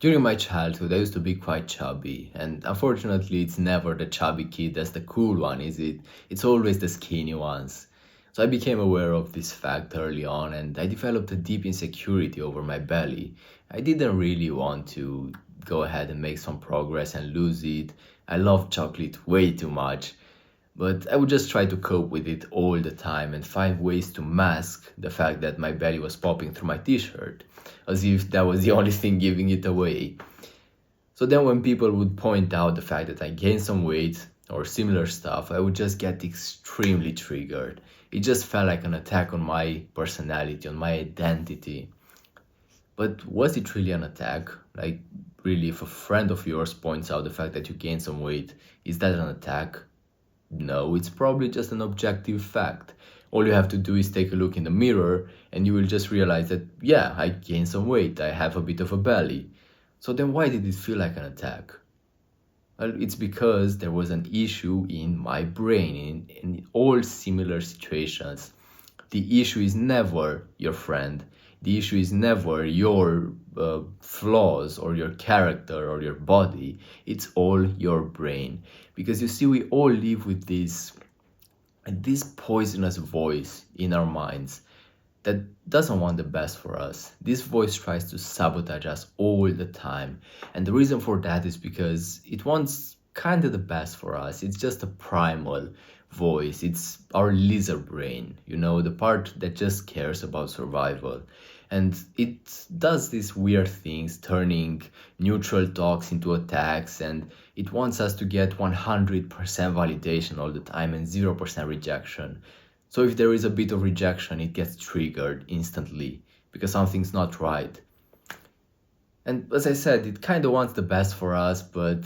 During my childhood, I used to be quite chubby, and unfortunately, it's never the chubby kid that's the cool one, is it? It's always the skinny ones. So I became aware of this fact early on, and I developed a deep insecurity over my belly. I didn't really want to go ahead and make some progress and lose it. I love chocolate way too much, but I would just try to cope with it all the time and find ways to mask the fact that my belly was popping through my t-shirt, as if that was the only thing giving it away. So then when people would point out the fact that I gained some weight or similar stuff, I would just get extremely triggered. It just felt like an attack on my personality, on my identity. But was it really an attack? Like, really, if a friend of yours points out the fact that you gained some weight, is that an attack? No, it's probably just an objective fact. All you have to do is take a look in the mirror and you will just realize that, yeah, I gained some weight, I have a bit of a belly. So then why did it feel like an attack? Well, it's because there was an issue in my brain in all similar situations. The issue is never your friend. The issue is never your flaws or your character or your body. It's all your brain. Because you see, we all live with this poisonous voice in our minds that doesn't want the best for us. This voice tries to sabotage us all the time. And the reason for that is because it wants kind of the best for us. It's just a primal voice. It's our lizard brain, the part that just cares about survival. And it does these weird things, turning neutral talks into attacks, and it wants us to get 100% validation all the time and 0% rejection. So if there is a bit of rejection, it gets triggered instantly because something's not right. And as I said, it kind of wants the best for us, but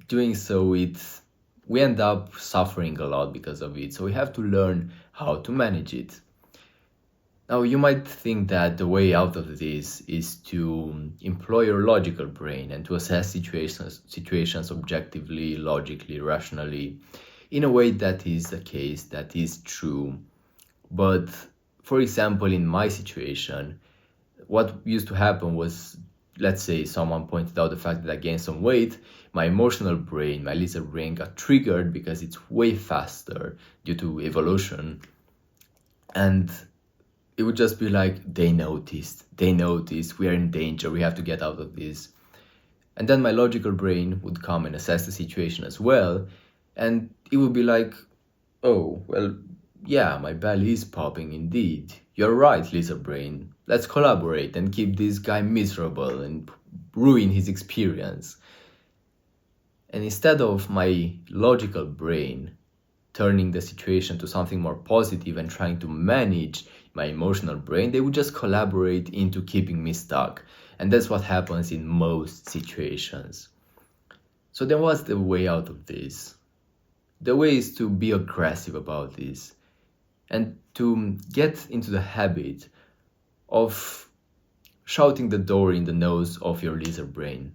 doing so, we end up suffering a lot because of it. So we have to learn how to manage it. Now, you might think that the way out of this is to employ your logical brain and to assess situations objectively, logically, rationally, in a way that is the case, that is true. But for example, in my situation, what used to happen was, let's say someone pointed out the fact that I gained some weight, my emotional brain, my lizard brain got triggered because it's way faster due to evolution. And it would just be like, they noticed, we are in danger, we have to get out of this. And then my logical brain would come and assess the situation as well, and it would be like, oh, well, yeah, my belly is popping indeed. You're right, lizard brain. Let's collaborate and keep this guy miserable and ruin his experience. And instead of my logical brain turning the situation to something more positive and trying to manage my emotional brain, they would just collaborate into keeping me stuck. And that's what happens in most situations. So then what's the way out of this? The way is to be aggressive about this and to get into the habit of shouting the door in the nose of your lizard brain,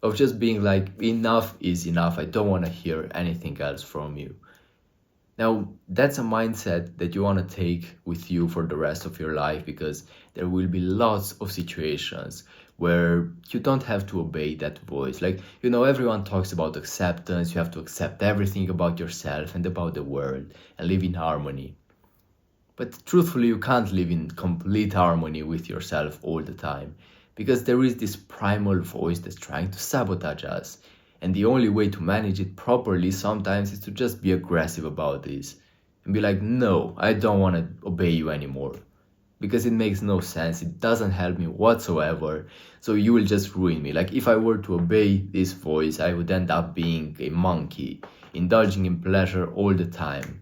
of just being like, enough is enough, I don't want to hear anything else from you. Now, that's a mindset that you want to take with you for the rest of your life, because there will be lots of situations where you don't have to obey that voice. Like, everyone talks about acceptance, you have to accept everything about yourself and about the world and live in harmony. But truthfully, you can't live in complete harmony with yourself all the time, because there is this primal voice that's trying to sabotage us. And the only way to manage it properly sometimes is to just be aggressive about this and be like, no, I don't want to obey you anymore, because it makes no sense. It doesn't help me whatsoever. So you will just ruin me. Like, if I were to obey this voice, I would end up being a monkey, indulging in pleasure all the time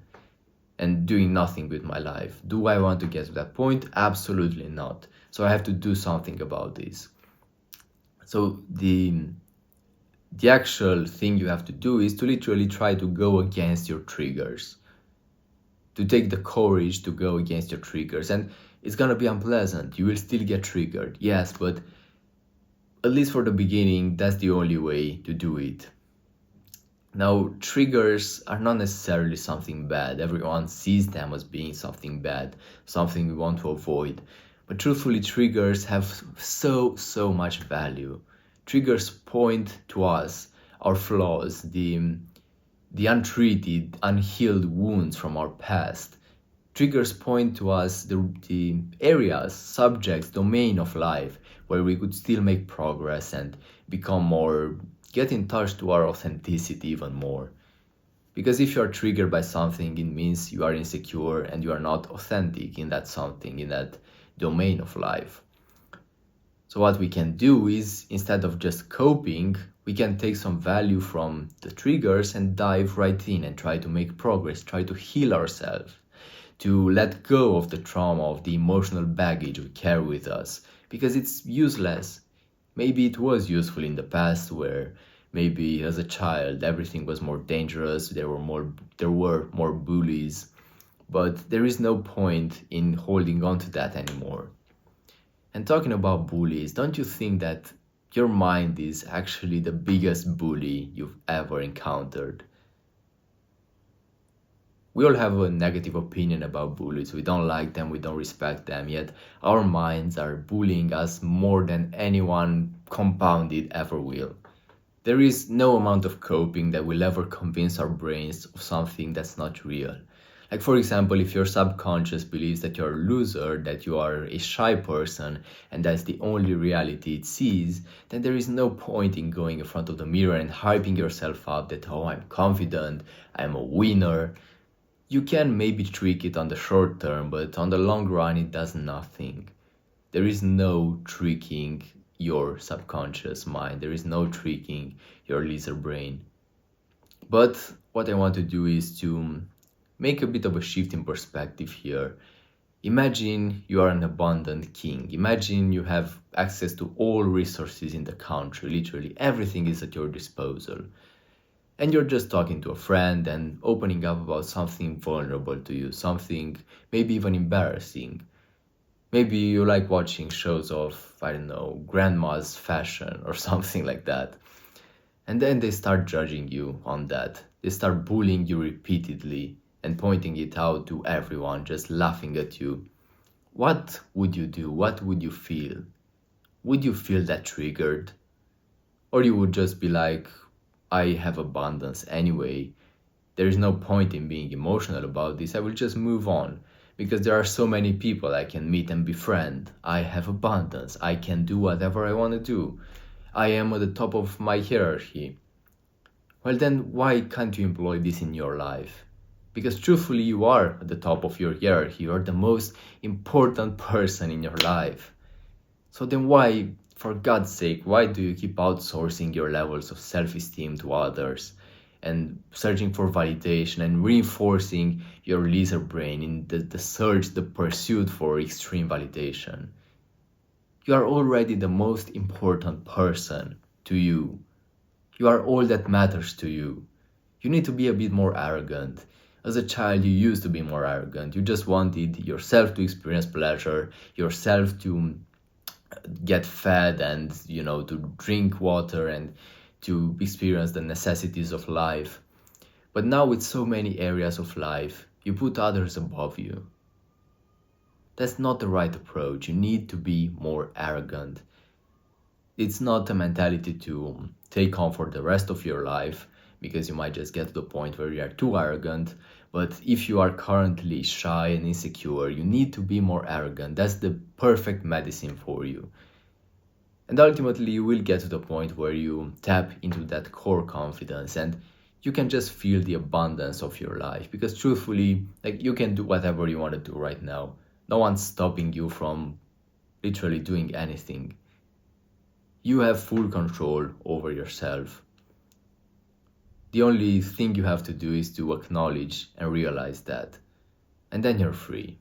and doing nothing with my life. Do I want to get to that point? Absolutely not. So I have to do something about this. So the actual thing you have to do is to literally try to go against your triggers, to take the courage to go against your triggers. And it's gonna be unpleasant, you will still get triggered, yes, but at least for the beginning, that's the only way to do it. Now, triggers are not necessarily something bad. Everyone sees them as being something bad, something we want to avoid. But truthfully, triggers have so much value. Triggers point to us, our flaws, the untreated, unhealed wounds from our past. Triggers point to us the areas, subjects, domain of life where we could still make progress and become more, get in touch to our authenticity even more. Because if you are triggered by something, it means you are insecure and you are not authentic in that something, in that domain of life. So what we can do is, instead of just coping, we can take some value from the triggers and dive right in and try to make progress, try to heal ourselves, to let go of the trauma, of the emotional baggage we carry with us, because it's useless. Maybe it was useful in the past, where maybe as a child everything was more dangerous, there were more bullies, but there is no point in holding on to that anymore. And talking about bullies, don't you think that your mind is actually the biggest bully you've ever encountered? We all have a negative opinion about bullies. We don't like them, we don't respect them, yet our minds are bullying us more than anyone compounded ever will. There is no amount of coping that will ever convince our brains of something that's not real. Like, for example, if your subconscious believes that you're a loser, that you are a shy person, and that's the only reality it sees, then there is no point in going in front of the mirror and hyping yourself up that, oh, I'm confident, I'm a winner. You can maybe trick it on the short term, but on the long run, it does nothing. There is no tricking your subconscious mind. There is no tricking your lizard brain. But what I want to do is to make a bit of a shift in perspective here. Imagine you are an abundant king. Imagine you have access to all resources in the country. Literally everything is at your disposal. And you're just talking to a friend and opening up about something vulnerable to you, something maybe even embarrassing. Maybe you like watching shows of, I don't know, grandma's fashion or something like that. And then they start judging you on that. They start bullying you repeatedly and pointing it out to everyone, just laughing at you. What would you do? What would you feel? Would you feel that triggered? Or you would just be like, I have abundance anyway. There is no point in being emotional about this. I will just move on because there are so many people I can meet and befriend. I have abundance. I can do whatever I want to do. I am at the top of my hierarchy. Well, then why can't you employ this in your life? Because truthfully, you are at the top of your hierarchy. You are the most important person in your life. So then why, for God's sake, why do you keep outsourcing your levels of self-esteem to others and searching for validation and reinforcing your lizard brain in the search, the pursuit for extreme validation? You are already the most important person to you. You are all that matters to you. You need to be a bit more arrogant. As a child, you used to be more arrogant. You just wanted yourself to experience pleasure, yourself to get fed and, to drink water and to experience the necessities of life. But now with so many areas of life, you put others above you. That's not the right approach. You need to be more arrogant. It's not a mentality to take on for the rest of your life, because you might just get to the point where you are too arrogant. But if you are currently shy and insecure, you need to be more arrogant. That's the perfect medicine for you. And ultimately, you will get to the point where you tap into that core confidence and you can just feel the abundance of your life. Because truthfully, you can do whatever you want to do right now. No one's stopping you from literally doing anything. You have full control over yourself. The only thing you have to do is to acknowledge and realize that. And then you're free.